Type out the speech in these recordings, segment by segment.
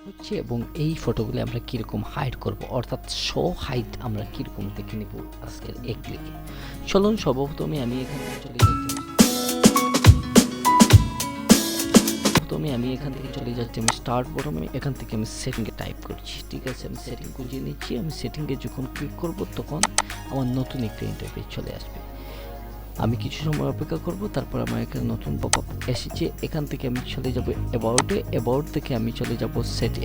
হচ্ছে এবং এই ফটোগুলো আমরা কীরকম হাইড করব, অর্থাৎ শো হাইড আমরা কীরকম দেখে নেব আজকের এক ক্লিকে। চলুন সর্বপ্রথমে আমি এখান থেকে চলে যাচ্ছি আমি স্টার্ট বটমে, এখান থেকে আমি সেটিংয়ে টাইপ করছি। ঠিক আছে, আমি সেটিং খুঁজে নিচ্ছি। আমি সেটিংয়ে যখন ক্লিক করব তখন আমার নতুন একটা ইন্টারফেস চলে আসবে। আমি কিছু সময় অপেক্ষা করব, তারপর আমার এখানে নতুন পপআপ এসেছে। এখান থেকে আমি চলে যাব অ্যাবাউট থেকে আমি চলে যাব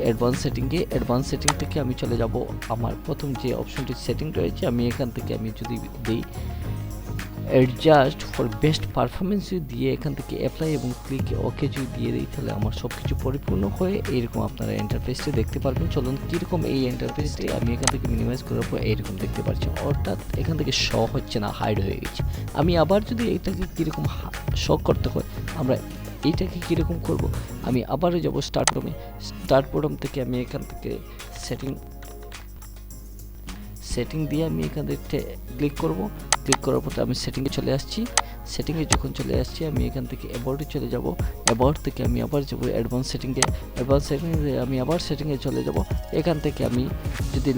অ্যাডভান্স সেটিং থেকে আমি চলে যাব আমার প্রথম যে অপশনটি সেটিং রয়েছে, আমি এখান থেকে আমি যদি দিই অ্যাডজাস্ট ফর বেস্ট পারফরমেন্স দিয়ে এখান থেকে অ্যাপ্লাই এবং ক্লিক ওকে যদি দিয়ে দিই, তাহলে আমার সব কিছু পরিপূর্ণ হয়ে এইরকম আপনারা ইন্টারফেসটি দেখতে পারবেন। চলুন কীরকম এই ইন্টারফেসটি আমি এখান থেকে মিনিমাইজ করার পর এইরকম দেখতে পাচ্ছি, অর্থাৎ এখান থেকে শো হচ্ছে না, হাইড হয়ে গেছে। আমি আবার যদি এটাকে কীরকম শো করতে হয়, আমরা এইটাকে কীরকম করব, আমি আবারও যাব স্টার্ট বটম থেকে আমি এখান থেকে সেটিং দিয়ে আমি এখান থেকে ক্লিক করার পর আমি সেটিংয়ে চলে আসছি। সেটিংয়ে যখন চলে আসছি আমি এখান থেকে অ্যাবাউটে চলে যাব। অ্যাবাউট থেকে আমি আবার যাব অ্যাডভান্স সেটিংয়ে আমি আবার সেটিংয়ে চলে যাব। এখান থেকে আমি যদি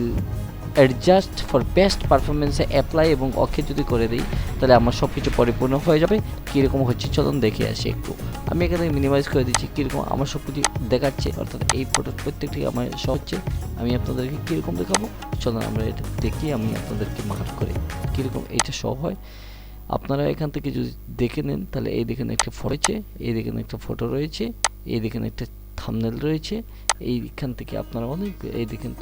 অ্যাডজাস্ট ফর বেস্ট পারফরমেন্সে অ্যাপ্লাই এবং ওকে যদি করে দিই, তাহলে আমার সব কিছু পরিপূর্ণ হয়ে যাবে। কীরকম হচ্ছে চলুন দেখে আসি একটু। আমি এখানে মিনিমাইজ করে দিচ্ছি, কীরকম আমার সব কিছু দেখাচ্ছে, অর্থাৎ এই ফটো প্রত্যেকটি আমার শো হচ্ছে। আমি আপনাদেরকে কীরকম দেখাবো, চলুন আমরা এটা দেখি। আমি আপনাদেরকে মার্ক করে কীরকম এইটা শো হয় আপনারা এখান থেকে যদি দেখে নেন, তাহলে এই দেখেন একটা ফটো রয়েছে, এই দেখেন একটা ফটো রয়েছে, এই দেখেন একটা থাম্বনেল রয়েছে। এইখান থেকে আপনারা অনেক এই দেখেন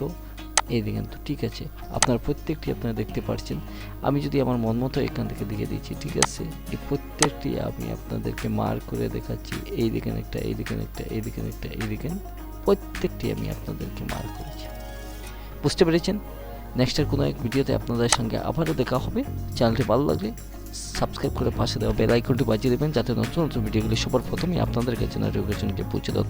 তো ঠিক আছে, আপনারা প্রত্যেকটি আপনারা দেখতে পাচ্ছেন। আমি যদি আমার মন মতো এখান থেকে দিয়ে দিচ্ছি, ঠিক আছে, এই প্রত্যেকটি আমি আপনাদেরকে মার্ক করে দেখাচ্ছি। এই দেখেন একটা, এই দেখেন একটা, এই দেখেন একটা, এই দেখেন, প্রত্যেকটি আমি আপনাদেরকে মার্ক করেছি। বুঝতে পেরেছেন? নেক্সটের কোনো এক ভিডিওতে আপনাদের সঙ্গে আবারও দেখা হবে। চ্যানেলটি ভালো লাগলে সাবস্ক্রাইব করে পাশে দেওয়া বেল আইকনটি বাজিয়ে দেবেন, যাতে নতুন নতুন ভিডিওগুলি সবার প্রথমেই আপনাদের কাছে নোটিফিকেশন গিয়ে পৌঁছে দেয়।